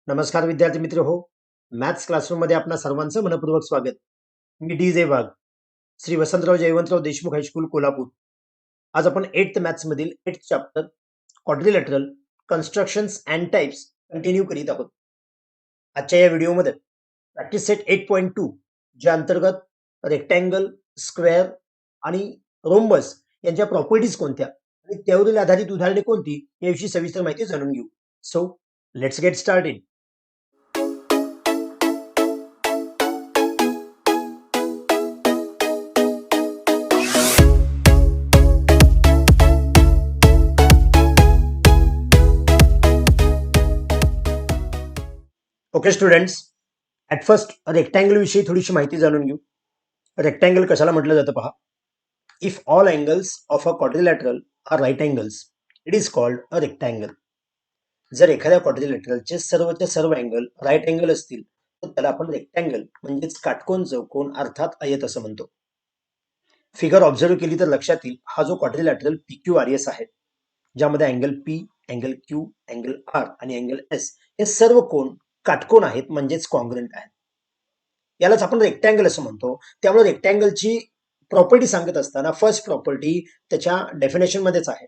नमस्कार विद्यार्थी मित्र हो. मॅथ्स क्लासरूम मध्ये आपणा सर्वांचं मनपूर्वक स्वागत. मी डी जे वाघ, श्री वसंतराव जयवंतराव देशमुख हायस्कूल कोल्हापूर. आज आपण 8th मॅथ्स मधील 8th chapter quadrilateral constructions and types continue करीत आहोत. आजच्या या व्हिडिओमध्ये प्रॅक्टिस सेट 8.2 ज्या अंतर्गत रेक्टँगल, स्क्वेअर आणि रोम्बस यांच्या प्रॉपर्टीज कोणत्या आणि त्यावरील आधारित उदाहरणे कोणती याविषयी सविस्तर माहिती जाणून घेऊ. So let's get started. Okay students, at first rectangle विषयी थोडीशी माहिती जाणून घेऊ. रेक्टँगल कशाला म्हटलं जातं पहा. If all angles of a quadrilateral are right angles it is called a rectangle. जर एखाद्या क्वाड्रिलॅटरलचे सर्वचे सर्व अँगल राईट अँगल असतील तर त्याला आपण रेक्टँगल म्हणजेच काटकोन चौकोन अर्थात आयत असं म्हणतो. फिगर ऑब्झर्व केली तर लक्षात येईल हा जो क्वाड्रिलॅटरल PQRS आहे ज्यामध्ये angle P, angle Q, angle R आणि अँगल S हे सर्व कोण काटकोन आहेत म्हणजेच कॉन्ग्रंट आहेत. यालाच आपण रेक्टँगल असं म्हणतो. त्यामुळे रेक्टँगलची प्रॉपर्टी सांगत असताना फर्स्ट प्रॉपर्टी त्याच्या डेफिनेशन मध्येच आहे.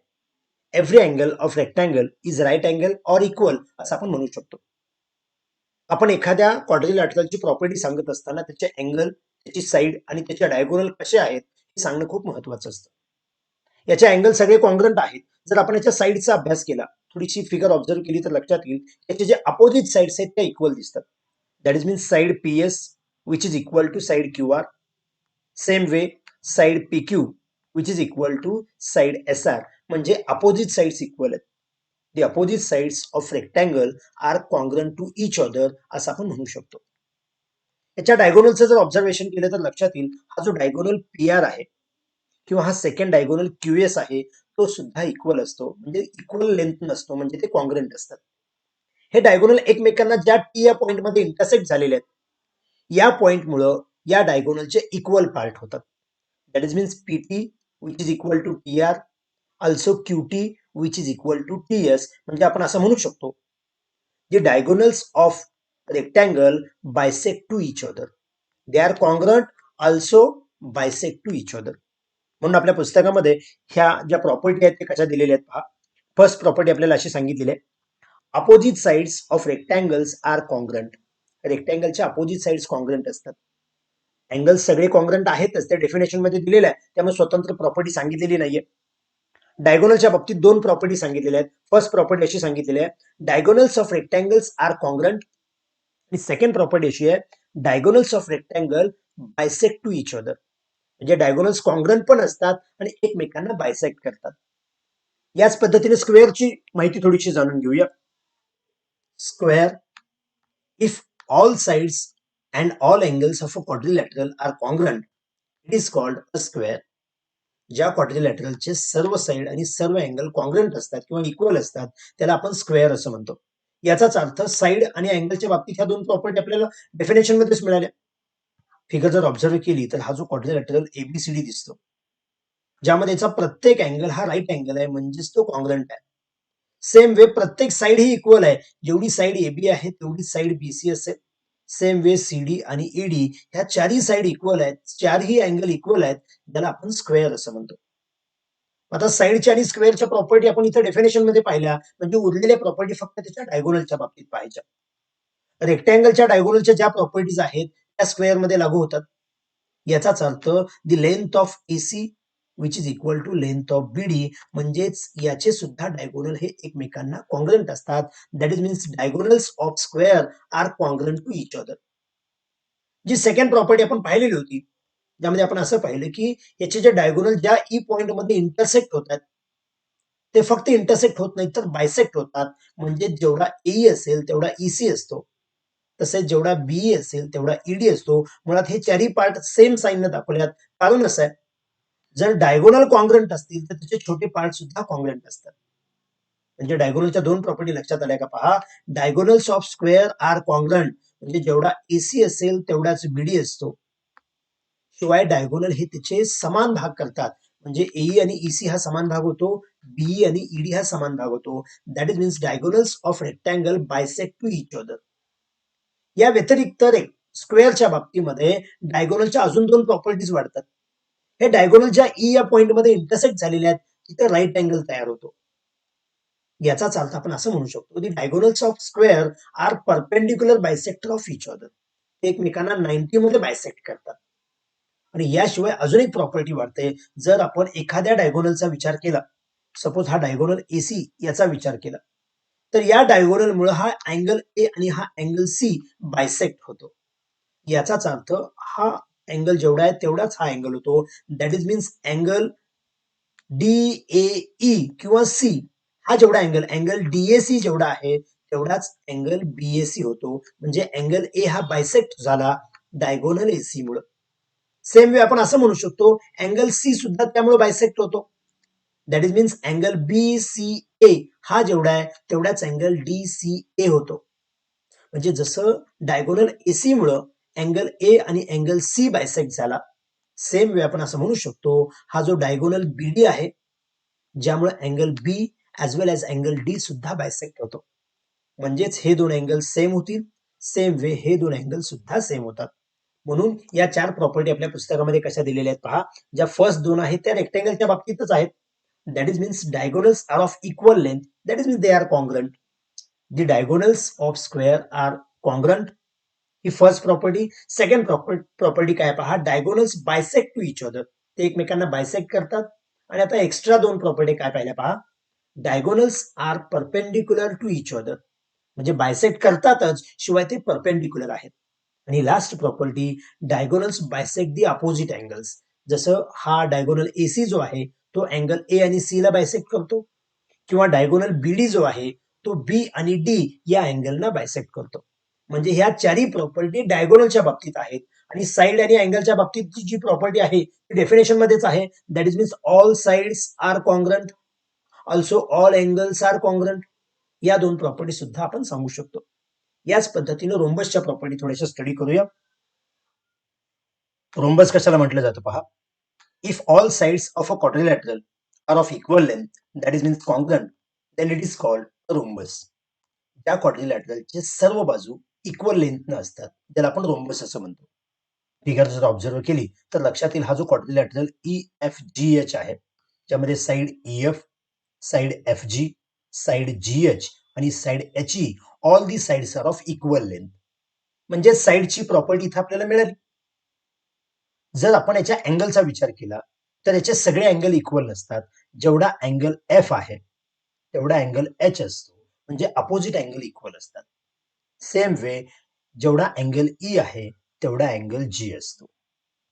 Every angle of rectangle is right angle or equal असं आपण म्हणू शकतो. आपण एखाद्या क्वाड्रिलॅटरलची प्रॉपर्टी सांगत असताना त्याचे अँगल, त्याची साईड आणि त्याचे डायगोनल कसे आहेत हे सांगणं खूप महत्वाचं असतं. याचे अँगल सगळे कॉन्ग्रंट आहेत. जर आपण याच्या साईडचा अभ्यास केला, थोडीशी फिगर ऑब्झर्व केली तर लक्षात येईल याचे जे अपोजिट साइड्स आहेत त्या इक्वल दिसतात. That is means side PS which is equal to side QR. Same way side PQ which is equal to side SR. म्हणजे अपोजिट साइड्स इक्वल आहेत. The opposite sides of rectangle are congruent to each other असं आपण म्हणू शकतो. याच्या डायगोनलचं जर observation केलं तर लक्षात येईल हा जो डायगोनल PR आहे किंवा हा सेकंड डायगोनल QS आहे तो सुद्धा इक्वल असतो. म्हणजे इक्वल लेंथ नसतो, म्हणजे ते कॉन्ग्रंट असतात. हे डायगोनल एकमेकांना ज्या T या पॉइंट मध्ये इंटरसेक्ट झालेले आहेत या पॉइंटमुळे या डायगोनलचे इक्वल पार्ट होतात. That is means PT which is equal to TR, also QT which is equal to TS. म्हणजे आपण असं म्हणू शकतो the diagonals of rectangle bisect to each other. They are congruent also bisect to each other. म्हणून आपल्या पुस्तकामध्ये ह्या ज्या प्रॉपर्टी आहेत ते कशा दिलेल्या आहेत पहा. फर्स्ट प्रॉपर्टी आपल्याला अशी सांगितलेली आहे, opposite sides of rectangles are congruent. रेक्टँगलच्या अपोजिट साइड्स कॉन्ग्रंट असतात. अँगल्स सगळे कॉन्ग्रंट आहेतच, ते डेफिनेशन मध्ये दिलेलं आहे, त्यामुळे स्वतंत्र प्रॉपर्टी सांगितलेली नाहीये. डायगोनलच्या बाबतीत दोन प्रॉपर्टी सांगितलेल्या आहेत. फर्स्ट प्रॉपर्टी अशी सांगितलेली आहे, diagonals of rectangles are congruent. आणि सेकंड प्रॉपर्टी अशी आहे, diagonals of rectangle bisect to each other. म्हणजे डायगोनल्स कॉन्ग्रंट पण असतात आणि एकमेकांना बायसेक्ट करतात. याच पद्धतीने स्क्वेअरची माहिती थोडीशी जाणून घेऊया. Square, if all sides and all angles of a quadrilateral are congruent it is called a square. ज्या क्वाड्रिलॅटरलचे सर्व साइड आणि सर्व अँगल कॉन्ग्रंट असतात किंवा इक्वल असतात त्याला आपण स्क्वेअर असं म्हणतो. याचाच अर्थ साइड आणि अँगलच्या बाबतीत ह्या दोन प्रॉपर्टी आपल्याला डेफिनेशन मध्येच मिळाल्या. फिगर जर ऑब्झर्व केली तर हा जो क्वाड्रिलॅटरल ABCD दिसतो ज्यामध्ये याचा प्रत्येक अँगल हा राईट अँगल आहे म्हणजेच तो कॉन्ग्रंट आहे. सेम वे प्रत्येक साइड ही इक्वल आहे. जेवढी साइड AB आहे तेवढी साइड BC असेल. सेम वे CD आणि ED ह्या चारही साइड इक्वल आहेत, चारही अँगल इक्वल आहेत, ज्याला आपण स्क्वेअर असं म्हणतो. आता साइडच्या आणि स्क्वेअरच्या प्रॉपर्टी आपण इथे डेफिनेशन मध्ये पाहिल्या, म्हणजे उरलेल्या प्रॉपर्टी फक्त त्याच्या डायगोनलच्या बाबतीत पाहायच्या. रेक्टँगलच्या डायगोनलच्या ज्या प्रॉपर्टीज आहेत त्या स्क्वेअर मध्ये लागू होतात. याचाच earth the length of AC which is equal to length of BD. म्हणजेच याचे सुद्धा डायगोनल हे एकमेकांना कॉन्ग्रंट असतात. That is means diagonals of square are congruent to each other. जी सेकंड प्रॉपर्टी आपण पाहिलेली होती ज्यामध्ये आपण असं पाहिलं की याचे जे डायगोनल ज्या E पॉइंट मध्ये इंटरसेक्ट होतात ते फक्त इंटरसेक्ट होत नाहीत तर बायसेक्ट होतात. म्हणजे जेवढा AE असेल तेवढा EC असतो, तसेच जेवढा BE असेल तेवढा ED असतो. मुळात हे चारही पार्ट सेम साईनने दाखवल्यात. कारण असं आहे, जर डायगोनल कॉन्ग्रंट असतील तर त्याचे छोटे पार्ट सुद्धा कॉन्ग्रंट असतात. म्हणजे डायगोनलच्या दोन प्रॉपर्टी लक्षात आल्या का पहा. Diagonals of square are congruent म्हणजे जेवढा AC असेल तेवढाच BD असतो. शिवाय डायगोनल हे त्याचे समान भाग करतात. म्हणजे AE आणि EC हा समान भाग होतो. बीई आणि ईडी हा समान भाग होतो. That is means diagonals of rectangle bisect to each other. या व्यतिरिक्त स्क्वेअरच्या बाबतीमध्ये डायगोनलच्या अजून दोन प्रॉपर्टीज वाढतात. हे डायगोनल ज्या ई या पॉइंटमध्ये इंटरसेक्ट झालेले आहेत तिथे राईट अँगल तयार होतो. याचाच अर्थ आपण असं म्हणू शकतो की diagonals of square are perpendicular bisector of each other. ते एकमेकांना 90 मध्ये बायसेक्ट करतात. आणि याशिवाय अजून एक प्रॉपर्टी वाढते. जर आपण एखाद्या डायगोनलचा विचार केला, सपोज हा डायगोनल एसी याचा विचार केला, तर या डायगोनलमुळे हा अँगल ए आणि हा अँगल सी बायसेक्ट होतो. याचाच अर्थ हा अँगल जेवढा आहे तेवढाच हा अँगल होतो. That is means angle DAE किंवा सी हा जेवढा अँगल डीएसी जेवढा आहे तेवढाच अँगल बीएसी होतो. म्हणजे अँगल ए हा बायसेक्ट झाला डायगोनल एसी मुळे. सेम वे आपण असं म्हणू शकतो अँगल सी सुद्धा त्यामुळे बायसेक्ट होतो. That is means angle B C A हा जेवढा आहे तेवढाच अँगल डी सी ए होतो. म्हणजे जसं डायगोनल एसी मुळे अँगल ए आणि अँगल सी बायसेक्ट झाला, सेम वे आपण असं म्हणू शकतो हा जो डायगोनल बीडी आहे ज्यामुळे अँगल बी ऍज वेल एज अँगल डी सुद्धा बायसेक्ट होतो. म्हणजेच हे दोन अँगल सेम होतील. सेम वे हे दोन अँगल सुद्धा सेम होतात. म्हणून या चार प्रॉपर्टी आपल्या पुस्तकामध्ये कशा दिलेल्या आहेत पहा. ज्या फर्स्ट दोन आहेत त्या रेक्टँगलच्या बाबतीतच आहेत. That is means diagonals are of equal length. That is means they are congruent. The diagonals of square are congruent. ही फर्स्ट प्रॉपर्टी. सेकंड प्रॉपर्टी काय पहा, diagonals bisect to each other. ते एकमेकांना बायसेक्ट करतात. आणि आता एक्स्ट्रा दोन property काय पाहिल्या पहा. Diagonals are perpendicular to each other. म्हणजे बायसेक्ट करतातच शिवाय ते परपेंडिक्युलर आहेत. आणि last property, diagonals bisect the opposite angles. जसं हा डायगोनल एसी जो आहे तो अँगल ए आणि सी ला बायसेक्ट करतो, किंवा डायगोनल बीडी जो आहे तो बी आणि डी या अँगलना बायसेक्ट करतो. म्हणजे ह्या चारही प्रॉपर्टी डायगोनलच्या बाबतीत आहेत. आणि साइड आणि अँगलच्या बाबतीत जी प्रॉपर्टी आहे ती डेफिनेशन मध्येच आहे. That is means all sides are congruent, also all angles are congruent. या दोन प्रॉपर्टी सुद्धा आपण सांगू शकतो. याच पद्धतीने रोम्बसच्या प्रॉपर्टी थोड्याशा स्टडी करूया. रोम्बस कशाला म्हटलं जातं पहा. If all sides of a quadrilateral are of equal length, that is means congruent, then it is called rhombus. त्या क्वाड्रिलॅटरलचे सर्व बाजू इक्वल लेंथनं असतात, ज्याला आपण रोम्बस असं म्हणतो. फिगर जर ऑब्झर्व केली तर लक्षात येईल हा जो quadrilateral E F G H आहे, ज्यामध्ये side E F, side F G, side G H आणि side H E, all the sides are of equal length. म्हणजे साइडची प्रॉपर्टी इथे आपल्याला मिळाली. जर आपण याच्या अँगलचा विचार केला तर याचे सगळे अँगल इक्वल नसतात. जेवढा अँगल एफ आहे तेवढा अँगल एच असतो. म्हणजे अपोजिट अँगल इक्वल असतात. सेम वे जेवढा अँगल ई आहे तेवढा अँगल जी असतो.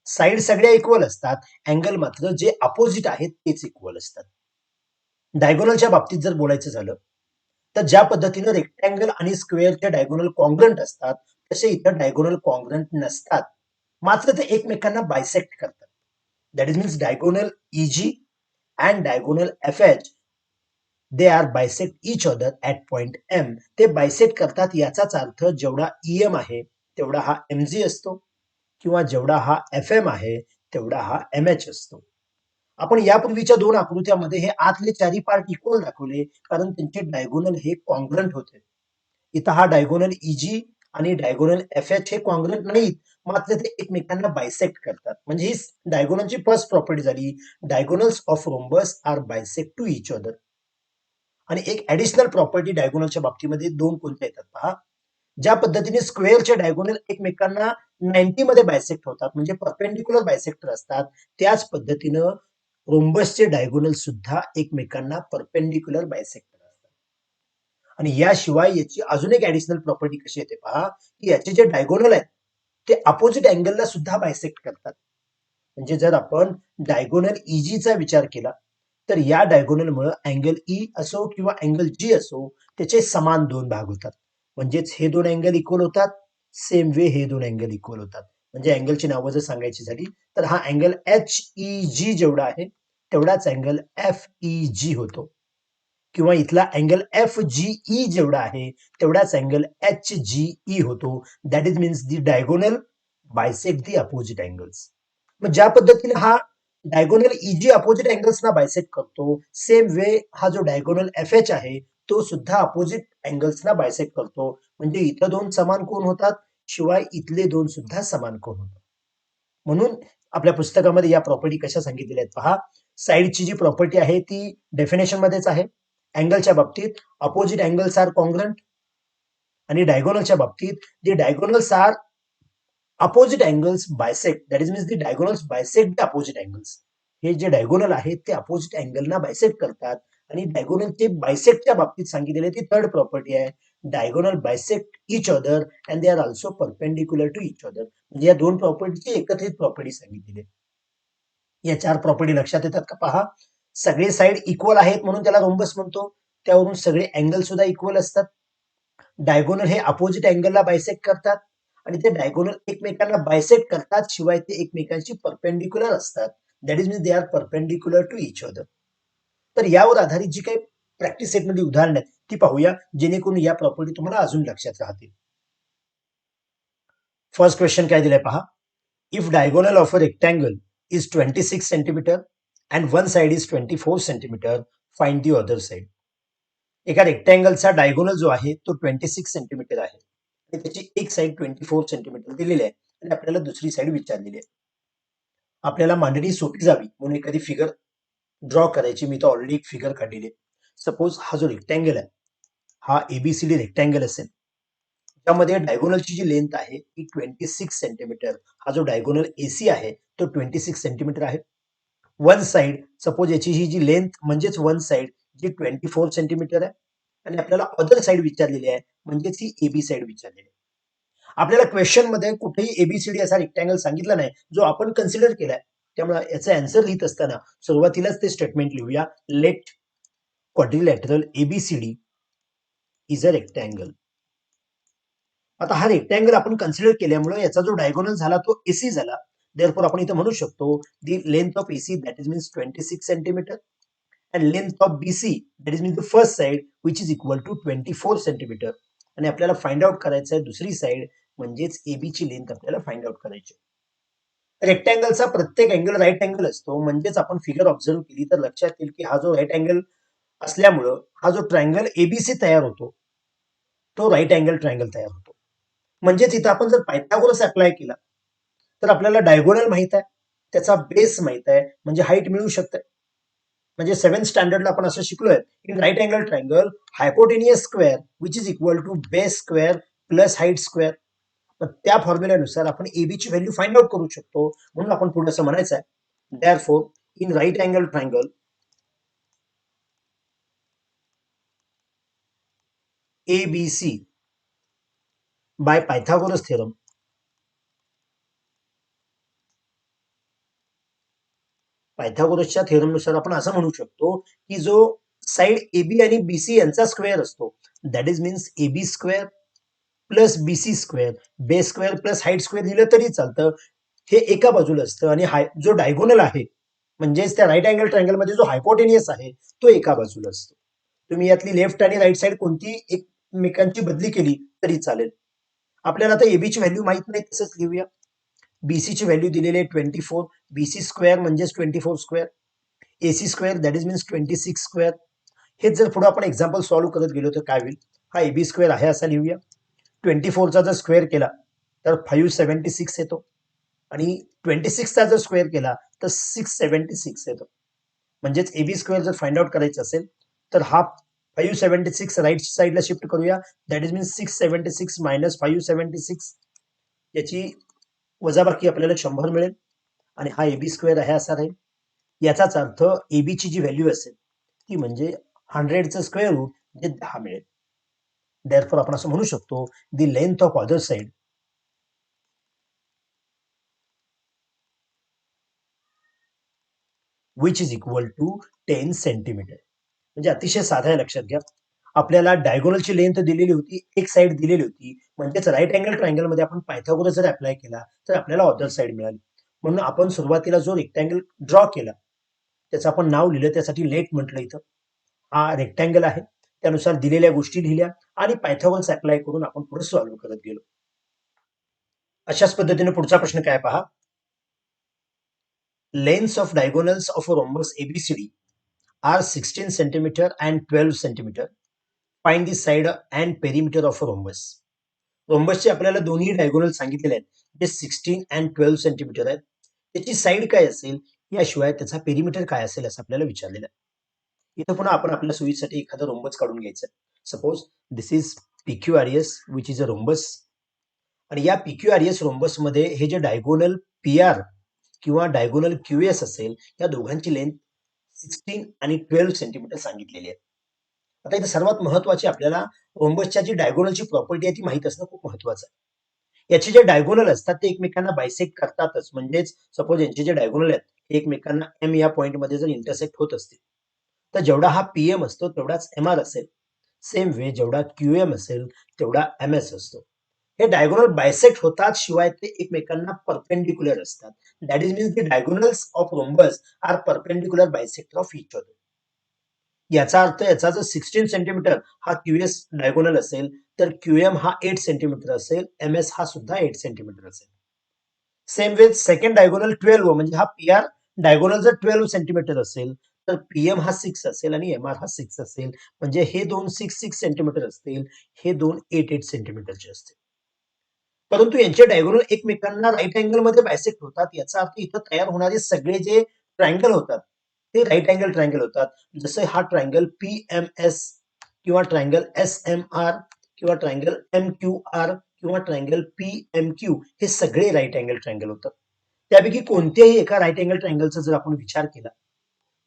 साइड सगळ्या इक्वल असतात, अँगल मात्र जे अपोजिट आहेत तेच इक्वल असतात. डायगोनलच्या बाबतीत जर बोलायचं झालं तर ज्या पद्धतीनं रेक्टँगल आणि स्क्वेअरचे डायगोनल कॉन्ग्रंट असतात तसे इथं डायगोनल कॉन्ग्रंट नसतात. मात्र ते एकमेकांना बायसेक्ट करतात. That is means diagonal E G and diagonal F H, they are bisect each other at point M. ते बायसेक्ट करतात. याचाच अर्थ जेवढा ईएम आहे तेवढा हा एम जी असतो, किंवा जेवढा हा एफ एम आहे तेवढा हा एम एच असतो. आपण यापूर्वीच्या दोन आकृत्यामध्ये हे आतले चारही पार्ट इक्वल दाखवले कारण त्यांचे डायगोनल हे कॉन्ग्रंट होते. इथं हा डायगोनल ईजी आणि डायगोनल एफ एच हे कॉन्ग्रंट नाहीत, मात्र ते एकमेकांना बायसेक्ट करतात. म्हणजे ही डायगोनलची फर्स्ट प्रॉपर्टी झाली. Diagonals of rhombus are bisect to each other. आणि एक ऍडिशनल प्रॉपर्टी डायगोनलच्या बाबतीमध्ये दोन कोणत्या येतात पहा. ज्या पद्धतीने स्क्वेअरचे डायगोनल एकमेकांना 90 मध्ये बायसेक्ट होतात, म्हणजे परपेंडिक्युलर बायसेक्टर असतात, त्याच पद्धतीनं रोम्बसचे डायगोनल सुद्धा एकमेकांना परपेंडिक्युलर बायसेक्टर असतात. आणि याशिवाय याची अजून एक ऍडिशनल प्रॉपर्टी कशी येते पहा, की याचे जे डायगोनल आहेत ते अपोजिट अँगलला सुद्धा बायसेक्ट करतात. म्हणजे जर आपण डायगोनल ईजीचा विचार केला तर या डायगोनलमुळे अँगल ई असो किंवा अँगल जी असो त्याचे समान दोन भाग होतात. म्हणजेच हे दोन अँगल इक्वल होतात, सेम वे हे दोन अँगल इक्वल होतात. म्हणजे अँगलची नावं जर सांगायची झाली तर हा अँगल एच ई जी जेवढा आहे तेवढाच अँगल एफ ई जी होतो, किंवा इथला अँगल एफ जी ई जेवढा आहे तेवढाच अँगल एच जी ई होतो. That is means the diagonal bisect the opposite angles. मग ज्या पद्धतीने हा डायगोनल इजी अपोजिट अँगल्सना बायसेक्ट करतो. सेम वे हा जो डायगोनल एफ एच आहे तो सुद्धा अपोजिट अँगल्सना बायसेक्ट करतो. म्हणजे इथं दोन समान कोण होतात, शिवाय इथले दोन सुद्धा समान कोण होतात. म्हणून आपल्या पुस्तकामध्ये या प्रॉपर्टी कशा सांगितलेल्या आहेत पहा. साईडची जी प्रॉपर्टी आहे ती डेफिनेशन मध्येच आहे. अँगलच्या बाबतीत अपोजिट अँगल्स आर कॉन्ग्रंट, आणि डायगोनलच्या बाबतीत जे diagonals are opposite angles bisect, that is means the diagonals bisect the opposite angles. हे जे डायगोनल आहेत ते अपोजिट अँगलना बायसेक्ट करतात. आणि डायगोनलचे बायसेक्टच्या बाबतीत सांगितलेली ती थर्ड प्रॉपर्टी आहे. Diagonal bisect each other and they are also perpendicular to each other. म्हणजे या दोन प्रॉपर्टीची एकत्रित प्रॉपर्टी सांगितलेली आहे. या चार प्रॉपर्टी लक्षात येतात का पहा. सगळे साईड इक्वल आहेत म्हणून त्याला रोम्बस म्हणतो. त्यावरून सगळे अँगल सुद्धा इक्वल असतात. डायगोनल हे अपोजिट अँगलला बायसेक्ट करतात आणि ते डायगोनल एकमेकांना बायसेक्ट करतात, शिवाय ते एकमेकांशी परपेंडिक्युलर असतात. That is means they are perpendicular to each other. तर यावर आधारित जी काही प्रॅक्टिस सेटमध्ये उदाहरण आहेत ती पाहूया, जेणेकरून या प्रॉपर्टी तुम्हाला अजून लक्षात राहतील. फर्स्ट क्वेश्चन काय दिलाय पहा. If diagonal of a rectangle is 26 centimetre and one side is 24 centimetre, find the other side. एका रेक्टँगलचा डायगोनल जो आहे तो 26 सेंटीमीटर आहे आणि त्याची एक साइड 24 सेंटीमीटर दिलेली आहे आणि आपल्याला दुसरी साइड विचारलेली आहे. आपल्याला मांडणी सोपी जावी म्हणून एखादी फिगर ड्रॉ करायची. मी तर ऑलरेडी एक फिगर काढलेली आहे. सपोज हा जो रेक्टँगल आहे हा एबीसीडी रेक्टँगल असेल, त्यामध्ये डायगोनलची जी लेंथ आहे ती 26 सेंटीमीटर. हा जो डायगोनल एसी आहे तो 26 सेंटीमीटर आहे. वन साइड, सपोज याची ही जी लेंथ म्हणजेच वन साइड जी 24 सेंटीमीटर आहे आणि आपल्याला अदर साइड विचारलेली आहे, म्हणजेच ही एबी साइड विचारलेली आहे. आपल्याला क्वेश्चन मध्ये कुठेही एबीसीडी असा रेक्टँगल सांगितला नाही जो आपण कन्सिडर केलाय. त्यामुळे याचा आन्सर लिहित असताना सुरुवातीलाच ते स्टेटमेंट लिहूया. Let quadrilateral ABCD is a rectangle. आता हा रेक्टँगल आपण कन्सिडर केल्यामुळे याचा जो डायगोनल झाला तो एसी झाला. देअरफॉर आपण इथे म्हणू शकतो the length of AC that is means 26 centimetre and length of BC that is means the first side which is equal to 24 centimetre. आणि आपल्याला फाइंड आउट करायचं आहे दुसरी साइड, म्हणजेच एबी ची लेंथ आपल्याला फाइंड आउट करायची. रेक्टँगलचा प्रत्येक अँगल राईट अँगल असतो. म्हणजेच आपण फिगर ऑब्झर्व केली तर लक्षात येईल की हा जो राईट अँगल असल्यामुळं हा जो ट्रायंगल एबीसी तयार होतो तो राईट अँगल ट्रायंगल तयार होतो. म्हणजेच इथं आपण जर पायथागोरस अप्लाय केला तर आपल्याला डायगोनल माहित आहे, त्याचा बेस माहित आहे, म्हणजे हाईट मिळू शकते. म्हणजे 7th स्टँडर्डला आपण असं शिकलोय, in right angle triangle hypotenuse square which is equal to base square plus height square. त्या फॉर्म्युल्यानुसार आपण एबी ची व्हॅल्यू फाइंड आउट करू शकतो. म्हणून आपण पुढे असं म्हणायचं आहे, therefore in right angle triangle ABC by Pythagoras theorem, पायथागोरसच्या थेरमनुसार आपण असं म्हणू शकतो की जो साइड एबी आणि बीसी यांचा स्क्वेअर असतो that is means AB square plus BC square, base square plus height square दिलं तरी चालतं. हे एका बाजूला असतं आणि जो डायगोनल आहे म्हणजेच त्या राईट अँगल ट्रायंगल मध्ये जो हायपोटेनियस आहे तो एका बाजूला असतो. तुम्ही यातली लेफ्ट आणि राईट साइड कोणती एकमेकांची बदली केली तरी चालेल. आपल्याला आता एबी ची व्हॅल्यू माहित नाही, तसंच लिहूया. बीसी ची व्हॅल्यू दिलेली आहे 24. बीसी स्क्वेअर म्हणजेच 24 square, AC square that is means 26 square. हेच जर पुढे आपण एक्झाम्पल सॉल्व्ह करत गेलो तर काय होईल, हा एबी स्क्वेअर आहे असा लिहूया. 24 चा जर स्क्वेअर केला तर 576 येतो आणि 26 चा जर स्क्वेअर केला तर 676 येतो. म्हणजेच एबी स्क्वेअर जर फाइंड आउट करायचं असेल तर हा 576 राईट साईडला शिफ्ट करूया. दॅट इज मीन्स 676 मायनस 576, याची वजाबाकी आपल्याला 100 मिळेल आणि हा एबी स्क्वेअर आहे असा राहील. याचाच अर्थ एबी ची जी व्हॅल्यू असेल ती म्हणजे 100चं स्क्वेअर रूट म्हणजे 10 मिळेल. देअरफॉर आपण असं म्हणू शकतो the length of other side which is equal to 10 centimetre. म्हणजे अतिशय साधा आहे, लक्षात घ्या. आपल्याला डायगोनलची लेंथ दिलेली होती, एक साइड दिलेली होती, म्हणजेच राईट अँगल ट्रायंगल मध्ये आपण पायथागोरस जर अप्लाय केला तर आपल्याला अदर साइड मिळाली. म्हणून आपण सुरुवातीला जो रेक्टँगल ड्रॉ केला त्याचं आपण नाव लिहिलं, त्यासाठी लेट म्हटलं. इथं हा रेक्टँगल आहे, त्यानुसार दिलेल्या गोष्टी लिहिल्या आणि पायथागोरस अप्लाय करून आपण पुढे सॉल्व्ह करत गेलो. अशाच पद्धतीने पुढचा प्रश्न काय पहा. Lengths of diagonals of a rhombus ABCD are 16 centimeter and 12 centimeter. Find the side and perimeter of a rhombus. रोम्बसचे आपल्याला दोन्ही डायगोनल सांगितलेले आहेत जे 16 अँड 12 सेंटीमीटर आहेत. त्याची साईड काय असेल याशिवाय त्याचा पेरिमीटर काय असेल असं आपल्याला विचारलेलं आहे. इथं पुन्हा आपण आपल्या सोयीसाठी एखादं रोम्बस काढून घ्यायचं. Suppose this is PQRS which is a rhombus. आणि या PQRS रोम्बस मध्ये हे जे डायगोनल PR किंवा डायगोनल QS असेल या दोघांची लेंथ 16 आणि 12 सेंटीमीटर सांगितलेली आहे. आता इथे सर्वात महत्वाची आपल्याला रोम्बसच्या जी डायगोनलची प्रॉपर्टी आहे ती माहित असणं खूप महत्वाचं आहे. याचे जे डायगोनल असतात ते एकमेकांना बायसेक्ट करतातच. म्हणजेच सपोज यांचे जे डायगोनल आहेत ते एकमेकांना M या पॉइंटमध्ये जर इंटरसेक्ट होत असतील तर जेवढा हा PM असतो तेवढाच MR असेल. सेम वे जेवढा QM असेल तेवढा MS असतो. हे डायगोनल बायसेक्ट होतात शिवाय ते एकमेकांना परपेंडिक्युलर असतात. That is means the diagonals of rhombus are perpendicular bisector of each other. याचा अर्थ याचा जर 16 सेंटीमीटर हा QS डायगोनल असेल तर QM हा 8 सेंटीमीटर असेल, MS हा सुद्धा 8 सेंटीमीटर असेल. सेम वे सेकंड डायगोनल 12 म्हणजे हा PR डायगोनल जर 12 सेंटीमीटर असेल तर PM हा 6 असेल आणि MR हा 6 असेल. म्हणजे हे दोन 6 सेंटीमीटर असतील, हे दोन 8 सेंटीमीटरचे असतील. परंतु यांचे डायगोनल एकमेकांना राईट अँगल मध्ये बायसेक्ट होतात. याचा अर्थ इथं तयार होणारे सगळे जे ट्रायंगल होतात ते राईट अँगल ट्रायंगल होतात. जसं हा ट्रायंगल PMS किंवा ट्रायंगल SMR किंवा ट्रायंगल MQR किंवा ट्रायंगल PMQ हे सगळे राईट अँगल ट्रायंगल होतात. त्यापैकी कोणत्याही एका राईट अँगल ट्रायंगलचा जर आपण विचार केला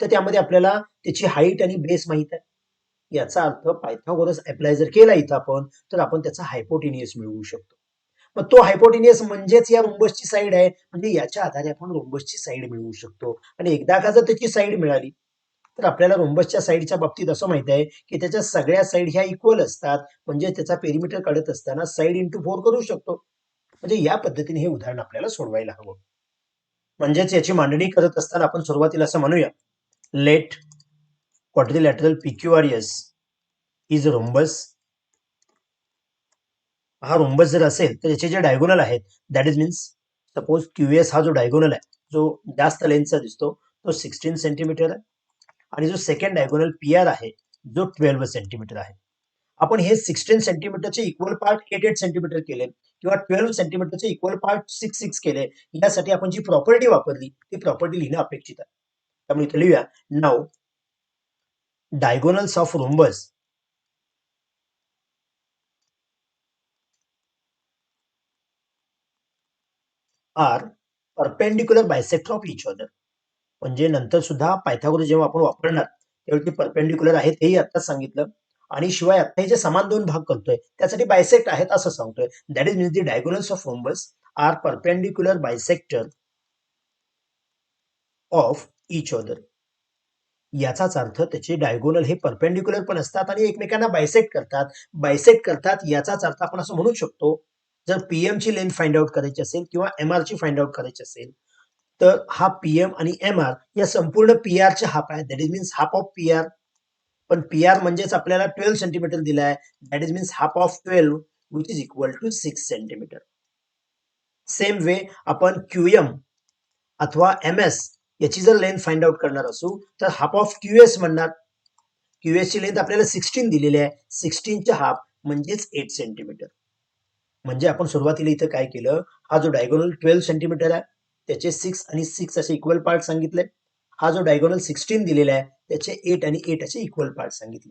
तर त्यामध्ये आपल्याला त्याची हाईट आणि बेस माहित आहे. याचा अर्थ पायथागोरस अप्लाय जर केला इथं आपण तर आपण त्याचा हायपोटेनियस मिळवू शकतो. मग तो हायपोटेनियस म्हणजेच या रोम्बसची साईड आहे. म्हणजे याच्या आधारे आपण रोम्बसची साईड मिळवू शकतो. आणि एकदा का जर त्याची साईड मिळाली तर आपल्याला रोम्बसच्या साईडच्या बाबतीत असं माहित आहे की त्याच्या सगळ्या साईड ह्या इक्वल असतात. म्हणजे त्याचा पेरिमीटर काढत असताना साईड इंटू 4 करू शकतो. म्हणजे या पद्धतीने हे उदाहरण आपल्याला सोडवायला हवं. म्हणजेच याची मांडणी करत असताना आपण सुरुवातीला असं म्हणूया, let quadrilateral PQRS is rhombus. हा रोम्बस जर असेल तर याचे जे डायगोनल आहेत that is means suppose QS हा जो डायगोनल आहे जो जास्त लेंथचा दिसतो तो 16 सेंटीमीटर आहे आणि जो सेकंड डायगोनल PR आहे जो 12 सेंटीमीटर आहे. आपण हे 16 सेंटीमीटरचे इक्वल पार्ट 8 सेंटीमीटर केले किंवा 12 सेंटीमीटरचे इक्वल पार्ट 6 केले. यासाठी आपण जी प्रॉपर्टी वापरली ती प्रॉपर्टी लिहिणं अपेक्षित आहे. त्यामुळे इथे लिहूया, now diagonals of rhombus are perpendicular bisector of each other. म्हणजे नंतर सुद्धा पायथागोरस जेव्हा आपण वापरणार तेव्हा ते परपेंडिक्युलर आहेत हेही आता सांगितलं. आणि शिवाय आता हे जे समान दोन भाग करतोय त्यासाठी बायसेक्ट आहेत असं सांगतोय. That is means the diagonals of rhombus are perpendicular bisector of each other. याचाच अर्थ त्याचे डायगोनल हे परपेंडिक्युलर पण असतात आणि एकमेकांना बायसेक्ट करतात. बायसेक्ट करतात याचाच अर्थ आपण असं म्हणू शकतो, जर PM ची लेंथ फाइंड आउट करायची असेल किंवा MR ची फाइंड आउट करायची असेल तर हा PM आणि MR या संपूर्ण PR चे हाफ आहे. That is means half of PR. पण PR म्हणजेच आपल्याला 12 सेंटीमीटर दिलाय. That is means half of 12 which is equal to 6 centimetre. Same way आपण QM अथवा MS याची जर लेंथ फाइंड आउट करणार असू तर हाफ ऑफ QS म्हणणार. QS ची लेंथ आपल्याला 16 दिलेली आहे. 16 चे हाफ म्हणजेच 8 सेंटीमीटर. म्हणजे आपण सुरुवातीला इथं काय केलं, हा जो डायगोनल 12 सेंटीमीटर आहे त्याचे 6 आणि 6 असे इक्वल पार्ट सांगितले. हा जो डायगोनल 16 दिलेला आहे त्याचे 8 आणि 8 असे इक्वल पार्ट सांगितले.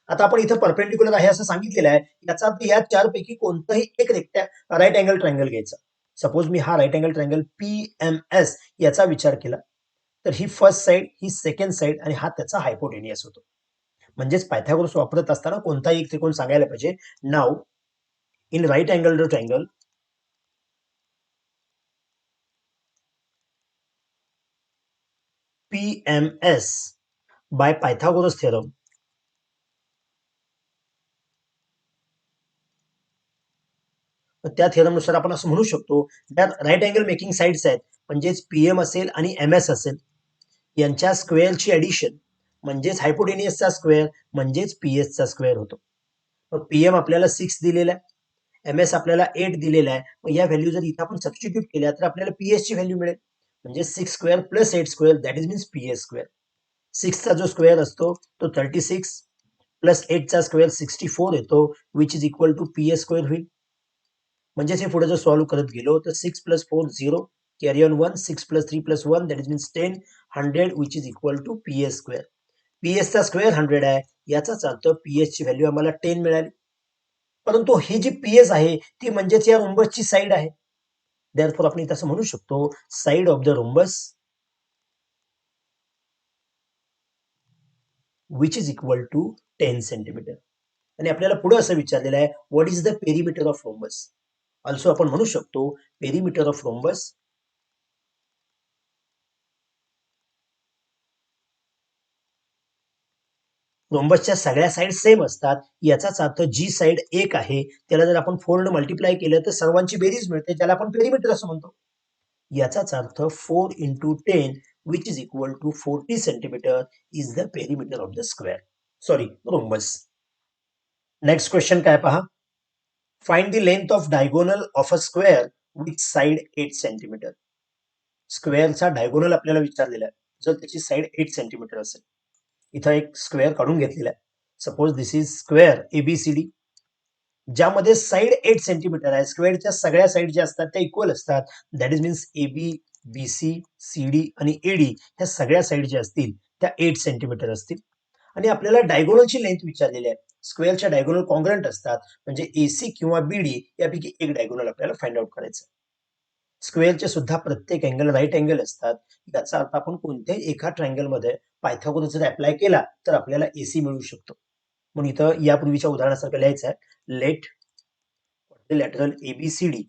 आता आपण इथं परपेंडिक्युलर आहे असं सांगितलेलं आहे. याचा अर्थ या चारपैकी कोणताही एक राईट अँगल ट्रायंगल घ्यायचा. सपोज मी हा राईट अँगल ट्रायंगल PMS याचा विचार केला तर ही फर्स्ट साइड, ही सेकंड साइड आणि हा त्याचा हायपोटेनियस होतो. म्हणजेच पायथागोरस वापरत असताना कोणताही एक त्रिकोण सांगायला पाहिजे. Now in right angle triangle PMS by Pythagoras theorem त्या थिअरमनुसार आपण असं म्हणू शकतो त्या राईट अँगल मेकिंग साइड्स आहेत म्हणजेच PM असेल आणि MS असेल यांच्या स्क्वेअरची ऍडिशन म्हणजेच हायपोटेनियसचा स्क्वेअर म्हणजेच PS चा स्क्वेअर होतो. मग PM आपल्याला 6 दिलेला आहे, MS आपल्याला 8 दिलेला आहे. मग या व्हॅल्यू जर इथं आपण सबस्टिट्यूट केल्या तर आपल्याला PS ची व्हॅल्यू मिळेल. म्हणजे 6 square plus 8 square that is means P A square. 6चा जो स्क्वेअर असतो तो 36 प्लस 8चा स्क्वेअर 64 येतो which is equal to P A square होईल. म्हणजेच हे पुढे जर सॉल्व्ह करत गेलो तर 6 + 4 0 carry on 1 6 + 3 + 1 that is means 10 100 which is equal to P A square. P एसचा स्क्वेअर 100 आहे याचाच अर्थ पी एसची व्हॅल्यू आम्हाला 10 मिळाली. परंतु ही जी पी एस आहे ती म्हणजेच या रोम्बसची साईड आहे. देअरफॉर आपण इथं असं म्हणू शकतो side of the rhombus which is equal to 10 centimetre. आणि आपल्याला पुढे असं विचारलेलं आहे what is the perimeter of rhombus. Also आपण म्हणू शकतो पेरिमीटर ऑफ रोम्बस रोम्बसच्या सगळ्या साईड सेम असतात याचाच अर्थ जी साईड एक आहे त्याला जर आपण 4 ने मल्टिप्लाय केलं तर सर्वांची बेरीज मिळते ज्याला आपण पेरिमीटर असं म्हणतो. याचाच अर्थ 4 × 10 which is equal to 40 centimetre is the perimeter of the square sorry rhombus. Next question काय पहा. Find the length of diagonal of a square with side 8 centimetre. स्क्वेअरचा डायगोनल आपल्याला विचारलेला आहे जर त्याची साईड 8 सेंटीमीटर असेल. इथं एक स्क्वेअर काढून घेतलेला आहे. Suppose this is square ABCD ज्यामध्ये साईड 8 सेंटीमीटर आहे. स्क्वेअरच्या सगळ्या साईड ज्या असतात त्या इक्वल असतात that is means AB BC CD आणि एडी ह्या सगळ्या साईड ज्या असतील त्या 8 सेंटीमीटर असतील. आणि आपल्याला डायगोनलची लेंथ विचारलेली आहे. स्क्वेअरच्या डायगोनल कॉन्ग्रंट असतात म्हणजे एसी किंवा बीडी यापैकी एक डायगोनल आपल्याला फाइंड आउट करायचं. स्क्वेअरचे सुद्धा प्रत्येक अँगल राईट अँगल असतात. याचा अर्थ आपण कोणत्याही एका ट्रायंगल मध्ये पायथागोरस जर अप्लाय केला तर आपल्याला एसी मिळू शकतो. म्हणून इथं यापूर्वीच्या उदाहरणासारखं लिहायचं आहे let quadrilateral ABCD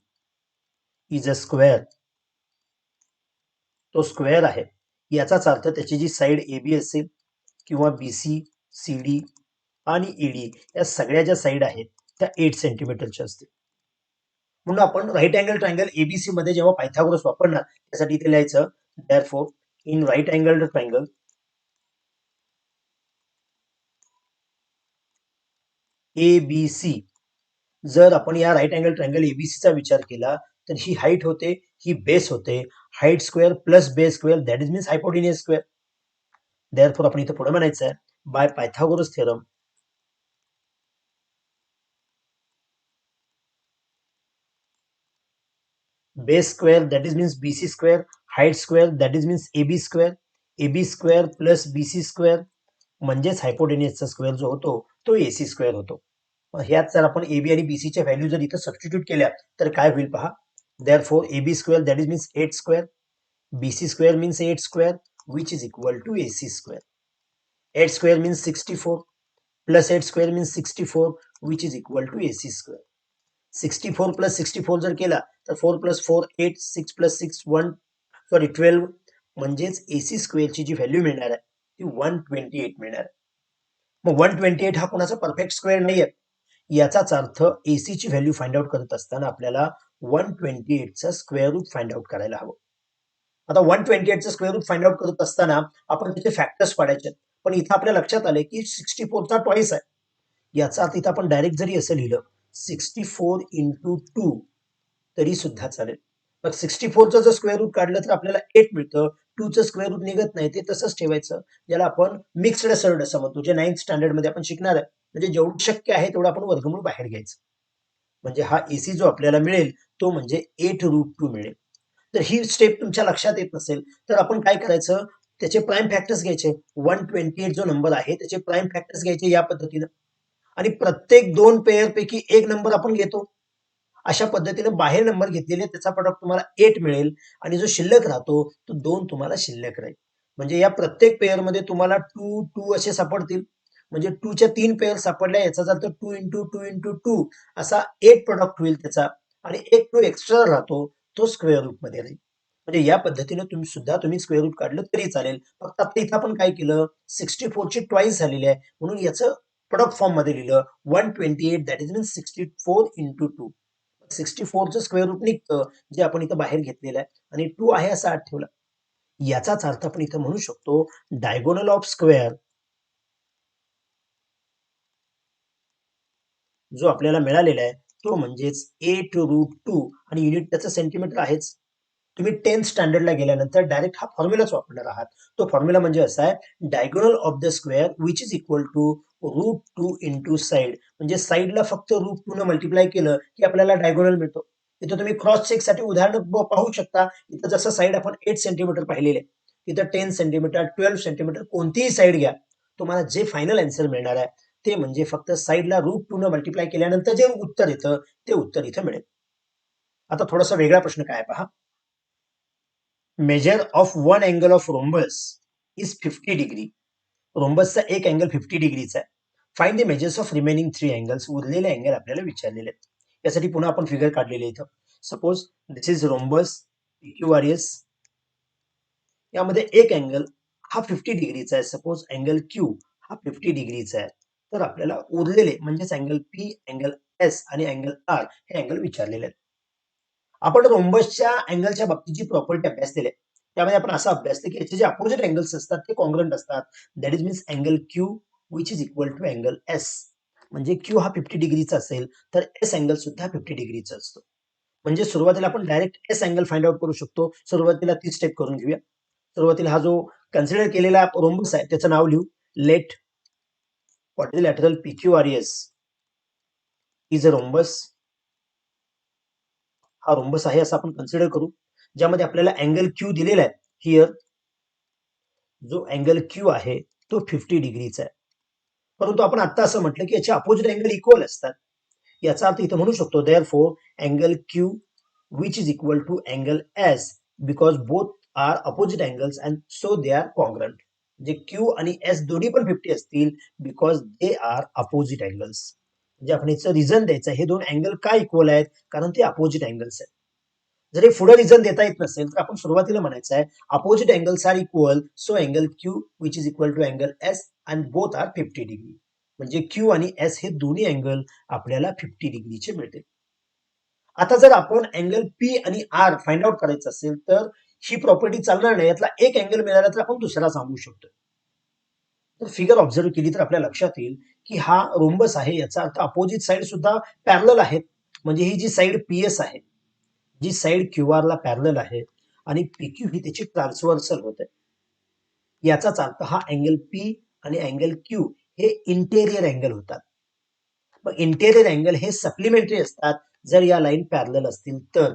is a square. तो स्क्वेअर आहे याचाच अर्थ त्याची जी साईड एबी असेल किंवा बीसी सीडी आणि ईडी या सगळ्या ज्या साईड आहेत त्या 8 सेंटीमीटरच्या असतील. म्हणून आपण राईट अँगल ट्रायंगल एबीसी मध्ये जेव्हा पायथागोरस वापरणार त्यासाठी इथे लिहायचं therefore in right angle triangle ABC जर आपण या राईट अँगल ट्रायंगल एबीसीचा विचार केला तर ही हाईट होते ही बेस होते. Height square plus base square that is means hypotenuse square. Therefore आपण इथे पुढे म्हणायचं आहे by Pythagoras theorem base square that is means BC square height square that is means AB square AB square plus BC square म्हणजेच हायपोटेनियसचा square जो होतो तो एसी स्क्वेअर होतो. ह्यात जर आपण एबी आणि बीसीच्या व्हॅल्यू जर इथं सबस्टिट्यूट केल्या तर काय होईल पहा. Therefore AB square that is means 8 square BC square means 8 square which is equal to AC square. 8 square means 64 plus 8 square means 64 which is equal to AC square. 64 plus 64 जर केला तर 4 + 4 8 6 + 6 1 सॉरी 12 म्हणजेच AC स्क्वेअरची जी value मिळणार आहे ती 128 मिळणार आहे. मग 128 हा कोणाचा परफेक्ट स्क्वेअर नाहीये याचाच अर्थ एसी ची व्हॅल्यू फाइंड आउट करत असताना आपल्याला 128 चा स्क्वेअर रूट फाइंड आउट करायला हवं. आता 128 चा स्क्वेअर रूट फाइंड आउट करत असताना आपण त्याचे फॅक्टर्स पाडायचे पण इथं आपल्या लक्षात आले की 64 चा ट्वाइस आहे. याचा अर्थ इथं आपण डायरेक्ट जरी असं लिहिलं 64 × 2 तरी सुद्धा चालेल. मग 64चं जर स्क्वेअर रूट काढलं तर आपल्याला 8 मिळतं. 2चं स्क्वेअर रूट निघत नाही ते तसंच ठेवायचं. ज्याला आपण मिक्स्ड सर्ड असं म्हणतो जे 9th स्टँडर्ड मध्ये आपण शिकणार आहे. म्हणजे जेवढं शक्य आहे तेवढं आपण वर्गमूळ बाहेर घ्यायचं. म्हणजे हा एसी जो आपल्याला मिळेल तो म्हणजे 8√2 मिळेल. तर ही स्टेप तुमच्या लक्षात येत नसेल तर आपण काय करायचं त्याचे प्राईम फॅक्टर्स घ्यायचे. 128 जो नंबर आहे त्याचे प्राईम फॅक्टर्स घ्यायचे या पद्धतीनं आणि प्रत्येक दोन पेअर पैकी एक नंबर आपण घेतो. अशा पद्धतीने बाहेर नंबर घेतलेले त्याचा प्रॉडक्ट तुम्हाला 8 मिळेल आणि जो शिल्लक राहतो तो 2 तुम्हाला शिल्लक राहील. म्हणजे या प्रत्येक पेअर मध्ये तुम्हाला 2 2 असे सापडतील. म्हणजे 2 च्या 3 पेअर सापडल्या याचा अर्थ 2 × 2 × 2 असा 8 प्रॉडक्ट होईल त्याचा आणि एक 2 एक्स्ट्रा राहतो तो स्क्वेअर रूट मध्ये राहील. म्हणजे या पद्धतीने तुम्ही स्क्वेअर रूट काढलं तरी चालेल. फक्त आता इथं आपण काय केलं 64 ची ट्वाइस झालेली आहे म्हणून याचं प्रोडक्ट फॉर्म मध्ये लिहिलं 128 दॅट इज मीन्स 64 × 2. 64चं स्क्वेअर रूट निघतं जे आपण इथं बाहेर घेतलेलं आहे आणि 2 आहे असा आत ठेवला. याचाच अर्थ आपण इथं म्हणू शकतो डायगोनल ऑफ स्क्वेअर जो आपल्याला मिळालेला आहे तो म्हणजेच 8√2 आणि युनिट त्याचं सेंटीमीटर आहेच. तुम्ही 10th स्टँडर्डला गेल्यानंतर डायरेक्ट हा फॉर्म्युलाच वापरणार आहात. तो फॉर्म्युला म्हणजे असा आहे, diagonal of the square which is equal to √2 into side. म्हणजे साईडला फक्त √2 न मल्टिप्लाय केलं की आपल्याला डायगोनल मिळतो. इथं तुम्ही क्रॉस चेक साठी उदाहरण पाहू शकता. इथं जसं साईड आपण 8 सेंटीमीटर पाहिलेले, इथं 10 सेंटीमीटर 12 सेंटीमीटर कोणतीही साईड घ्या, तुम्हाला जे फायनल आन्सर मिळणार आहे ते म्हणजे फक्त साईडला √2 न मल्टिप्लाय केल्यानंतर जे उत्तर येतं ते उत्तर इथं मिळेल. आता थोडासा वेगळा प्रश्न काय आहे पहा. Measure of one angle of rhombus is 50 degree. रोम्बसचा एक अँगल 50 डिग्रीचा आहे. Find the measures of remaining 3 angles. उरलेले अँगल आपल्याला विचारलेले आहेत. यासाठी पुन्हा आपण फिगर काढलेले इथं. Suppose this is rhombus PQRS. यामध्ये एक अँगल हा 50 डिग्रीचा आहे. सपोज अँगल Q हा 50 डिग्रीचा आहे. तर आपल्याला उरलेले म्हणजेच अँगल P, अँगल S आणि अँगल R हे अँगल विचारलेले आहेत. आपण रोम्बसच्या अँगलच्या बाबतीची प्रॉपर्टी अभ्यासलेली आहे. त्यामध्ये आपण असा अभ्यासले की याचे जे अपोजिट अँगल्स असतात ते कॉन्ग्रंट असतात. That is means angle Q which is equal to angle S. म्हणजे Q हा 50 डिग्रीचा असेल तर S अँगल सुद्धा 50 डिग्रीचा असतो. म्हणजे सुरुवातीला आपण direct S angle find out करू शकतो. सुरुवातीला ती स्टेप करून घेऊया. सुरुवातीला हा जो कन्सिडर केलेला रोम्बस आहे त्याचं नाव लिहू. Let quadrilateral PQRS is a rhombus. हा रोम्बस आहे असं आपण कन्सिडर करू, ज्यामध्ये आपल्याला अँगल Q दिलेला आहे. हिअर जो अँगल Q आहे तो 50 डिग्रीचा आहे. परंतु आपण आता असं म्हटलं की याचे अपोजिट अँगल इक्वल असतात. याचा अर्थ इथं म्हणू शकतो therefore angle Q which is equal to angle S because both are opposite angles and so they are congruent. म्हणजे Q आणि S दोन्ही पण 50 असतील because they are opposite angles. म्हणजे आपण याचं रिझन द्यायचं हे दोन अँगल का इक्वल आहेत, कारण ते अपोजिट अँगल्स आहेत. जरी पुढे रिझन देता येत नसेल तर आपण सुरुवातीला म्हणायचं आहे opposite angles are equal so angle Q which is equal to angle S and both are 50 degree. म्हणजे Q आणि S हे दोन्ही अँगल आपल्याला 50 डिग्रीचे मिळते. आता जर आपण अँगल P आणि R फाइंड आउट करायचं असेल तर ही प्रॉपर्टी चालणार नाही. यातला एक अँगल मिळाला तर आपण दुसरा सांगू शकतो. तर फिगर ऑब्झर्व केली तर आपल्या लक्षात येईल की हा रोम्बस आहे, याचा अर्थ अपोजिट साइड सुद्धा पॅरलल आहेत. म्हणजे ही जी साइड PS आहे, जी साइड QR ला पॅरलल आहे आणि PQ ही त्याची ट्रान्सव्हर्सल होते. याचाच अर्थ हा अँगल P आणि अँगल Q हे इंटेरियर अँगल होतात. मग इंटेरियर अँगल हे सप्लिमेंटरी असतात जर या लाईन पॅरलल असतील तर.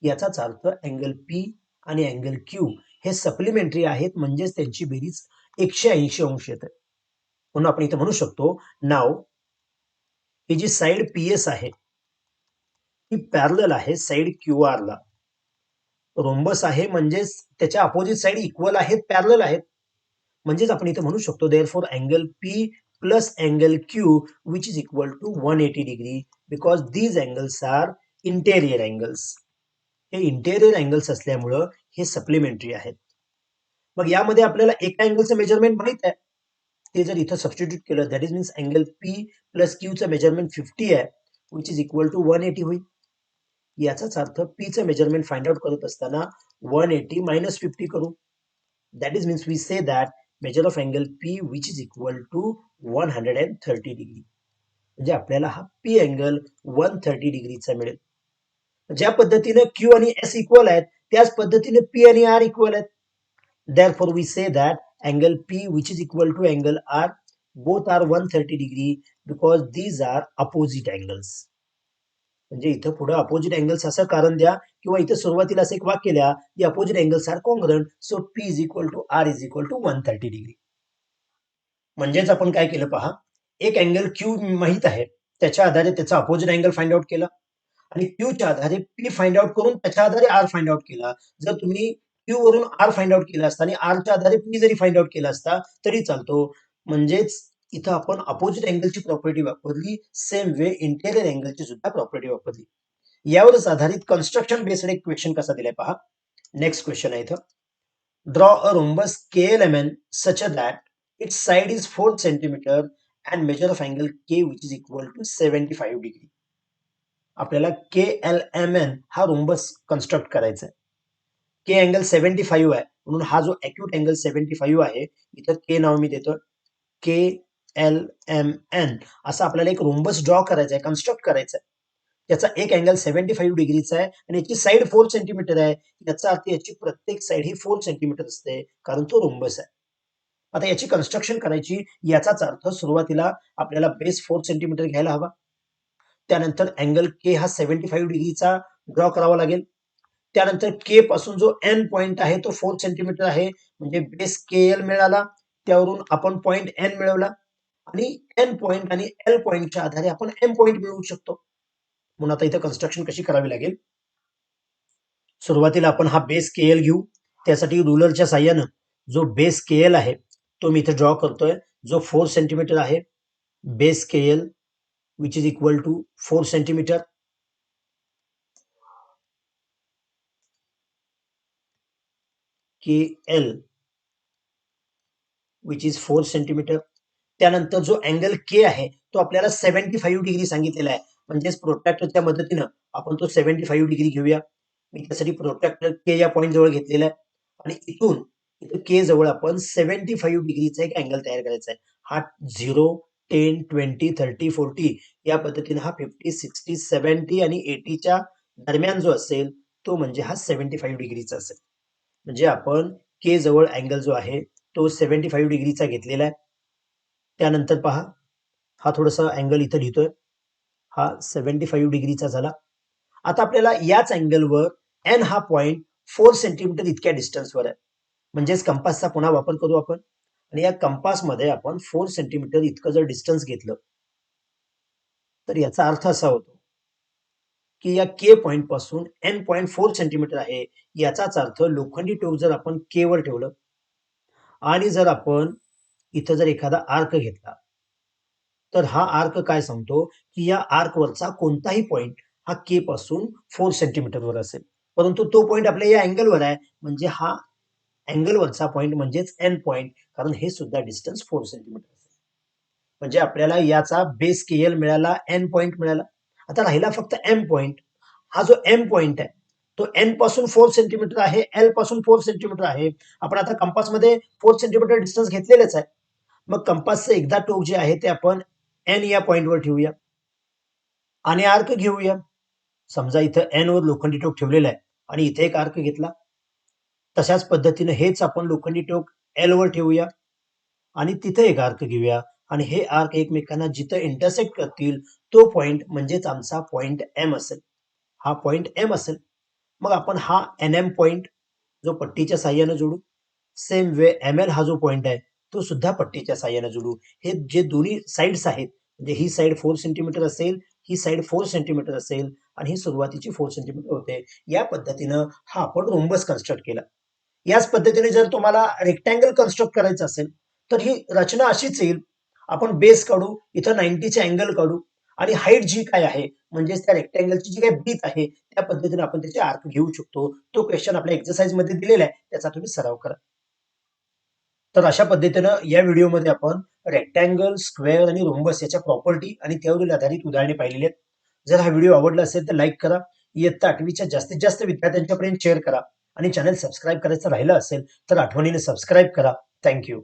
याचाच अर्थ अँगल P आणि अँगल Q हे सप्लिमेंटरी आहेत, म्हणजेच त्यांची बेरीज 180 अंश येते. म्हणून आपण इथे म्हणू शकतो नाव ही जी साइड PS आहे ती पॅरलल आहे साइड QR ला. रोम्बस आहे म्हणजेच त्याच्या अपोजिट साइड इक्वल आहेत, पॅरलल आहेत. म्हणजेच आपण इथे म्हणू शकतो therefore angle P plus angle Q which is equal to 180 degree because these angles are interior angles. हे इंटेरियर अँगल्स असल्यामुळं हे सप्लिमेंटरी आहेत. मग यामध्ये आपल्याला एका अँगलचं मेजरमेंट माहित आहे. ते जर इथं सबस्टिट्यूट केलं that is means angle P plus Q चं मेजरमेंट 50 आहे विच इज इक्वल टू 180 होईल. याचाच अर्थ P चं मेजरमेंट फाइंड आउट करत असताना 180 मायनस 50 करू. That is means we say that measure of angle P which is equal to 130 degree. म्हणजे आपल्याला हा P अँगल 130 डिग्रीचा मिळेल. ज्या पद्धतीने Q आणि S इक्वल आहेत त्याच पद्धतीने P आणि R इक्वल आहेत. Therefore we say that angle P which is equal to angle R both are 130 degree because these are opposite angles. म्हणजे इथं पुढे अपोजिट अँगल्स असं कारण द्या किंवा इथं सुरुवातीला असं एक वाक्य द्या की opposite angles are congruent so P is equal to R is equal to 130 degree. म्हणजेच आपण काय केलं पहा, एक अँगल Q माहित आहे, त्याच्या आधारे त्याचा अपोजिट अँगल फाइंड आउट केला आणि Q च्या आधारे P फाइंड आउट करून त्याच्या आधारे R फाइंड आउट केला. जर तुम्ही Q वरून R फाइंड आउट केला असता आणि R च्या आधारे P जरी फाइंड आउट केला असता तरी चालतो. म्हणजेच इथं आपण अपोजिट अँगलची प्रॉपर्टी वापरली, सेम वे इंटेरियर अँगलची सुद्धा प्रॉपर्टी वापरली. यावरच आधारित कन्स्ट्रक्शन बेस्ड एक क्वेश्चन कसा दिलाय पहा. नेक्स्ट क्वेश्चन आहे इथं. Draw a rhombus KLMN such that its side is 4 centimeter and measure of angle K which is equal to 75 degree. आपल्याला KLMN हा रोम्बस कन्स्ट्रक्ट करायचा आहे. K अँगल 75 आहे म्हणून हा जो अॅक्यूट अँगल 75 आहे इथं K नाव मी देतो. KLMN असं आपल्याला एक रोम्बस ड्रॉ करायचा आहे, कन्स्ट्रक्ट करायचा आहे. याचा एक अँगल 75 डिग्रीचा आहे आणि याची साईड 4 सेंटीमीटर आहे. याचा अर्थ याची प्रत्येक साईड ही 4 सेंटीमीटर असते, कारण तो रोम्बस आहे. आता याची कन्स्ट्रक्शन करायची, याचाच अर्थ सुरुवातीला आपल्याला बेस 4 सेंटीमीटर घ्यायला हवा. त्यानंतर अँगल के हा 75 डिग्रीचा ड्रॉ करावा लागेल. त्यानंतर के पासून जो एन पॉइंट आहे तो 4 सेंटीमीटर आहे, म्हणजे बेस के एल मिळाला. त्यावरून आपण पॉइंट एन मिळवला आणि एन पॉइंट आणि एल पॉइंटच्या आधारे आपण एम पॉइंट मिळवू शकतो. म्हणून आता इथं कन्स्ट्रक्शन कशी करावी लागेल. सुरुवातीला आपण हा बेस के एल घेऊ. त्यासाठी रुलरच्या साह्यानं जो बेस के एल आहे तो मी इथे ड्रॉ करतोय, जो 4 सेंटीमीटर आहे. Base K L which is equal to 4 centimetre. K L which is 4 centimetre. त्यानंतर जो अँगल के आहे तो आपल्याला 75 डिग्री सांगितलेला आहे, म्हणजेच प्रोट्रॅक्टरच्या मदतीनं आपण तो 75 डिग्री घेऊया. मी त्यासाठी प्रोट्रॅक्टर के या पॉइंट जवळ घेतलेला आहे आणि इथून इथं के जवळ आपण 75 डिग्रीचा एक अँगल तयार करायचा आहे. हा 0, 10, 20, 30, 40 या पद्धतीने हा 50, 60, 70 आणि 80च्या दरम्यान जो असेल तो म्हणजे हा 75 डिग्रीचा असेल. म्हणजे आपण के जवळ अँगल जो आहे तो 75 डिग्रीचा घेतलेला आहे. त्यानंतर पहा, हा थोडासा अँगल इथं लिहितोय, हा 75 डिग्रीचा झाला. आता आपल्याला याच अँगलवर एन हा पॉइंट 4 सेंटीमीटर इतक्या डिस्टन्सवर आहे, म्हणजेच कंपासचा पुन्हा वापर करू आपण आणि या कंपासमध्ये आपण 4 सेंटीमीटर इतकं जर डिस्टन्स घेतलं तर याचा अर्थ असा होतो की या के पॉइंट पासून एन पॉइंट 4 सेंटीमीटर आहे. याचाच अर्थ लोखंडी टोक जर आपण के वर ठेवलं आणि जर आपण इथं जर एखादा आर्क घेतला तर हा आर्क काय सांगतो की या आर्कवरचा कोणताही पॉइंट हा के पासून 4 सेंटीमीटरवर असेल, परंतु तो पॉइंट आपल्या या अँगलवर आहे, म्हणजे हा अँगलवरचा पॉइंट म्हणजेच एन पॉइंट, कारण हे सुद्धा डिस्टन्स 4 सेंटीमीटर असेल. म्हणजे आपल्याला याचा बेस के एल मिळाला, एन पॉइंट मिळाला. आता राहिला फक्त एम पॉइंट. हा जो एम पॉइंट आहे तो एन पासून 4 सेंटीमीटर आहे, एल पासून 4 सेंटीमीटर आहे. आपण आता कंपासमध्ये 4 सेंटीमीटर डिस्टन्स घेतलेलेच आहे. मग कंपासचं एकदा टोक जे आहे ते आपण एन या पॉइंटवर ठेवूया आणि आर्क घेऊया. समजा इथं एन वर लोखंडी टोक ठेवलेलं आहे आणि इथे एक आर्क घेतला. तशाच पद्धतीने हेच आपण लोखंडी टोक एल वर ठेवूया आणि तिथे एक आर्क घेऊया आणि हे आर्क एकमेकांना जिथं इंटरसेक्ट करतील तो पॉइंट म्हणजेच आमचा पॉइंट एम असेल. हा पॉइंट एम असेल. मग आपण हा एन एम पॉइंट जो पट्टीच्या साह्याने जोडू. सेम वे एम एल हा जो पॉइंट आहे तो सुद्धा पट्टीच्या साह्याने जोडू. हे जे दोन्ही साइड्स आहेत, म्हणजे ही साइड 4 सेंटीमीटर असेल, ही साइड 4 सेंटीमीटर असेल आणि ही सुरुवातीची 4 सेंटीमीटर होते. या पद्धतीनं हा आपण रोम्बस कन्स्ट्रक्ट केला. याच पद्धतीने जर तुम्हाला रेक्टँगल कन्स्ट्रक्ट करायचं असेल तर ही रचना अशीच येईल. आपण बेस काढू, इथं 90चे अँगल काढू आणि हाईट जी काय आहे म्हणजेच त्या रेक्टँगलची जी काही ब्रीथ आहे त्या पद्धतीने आपण त्याचे आर्क घेऊ शकतो. तो क्वेश्चन आपल्या एक्सरसाइज मध्ये दिलेला आहे, त्याचा तुम्ही सराव करा. तर अशा पद्धतीनं या व्हिडिओमध्ये आपण रेक्टँगल, स्क्वेअर आणि रोम्बस याच्या प्रॉपर्टी आणि त्यावरील आधारित उदाहरणे पाहिलेली आहेत. जर हा व्हिडिओ आवडला असेल तर लाईक करा, इयत्ता 8वीच्या जास्तीत जास्त विद्यार्थ्यांच्यापर्यंत शेअर करा आणि चॅनल सबस्क्राईब करायचं राहिलं असेल तर आठवणीने सबस्क्राईब करा. थँक्यू.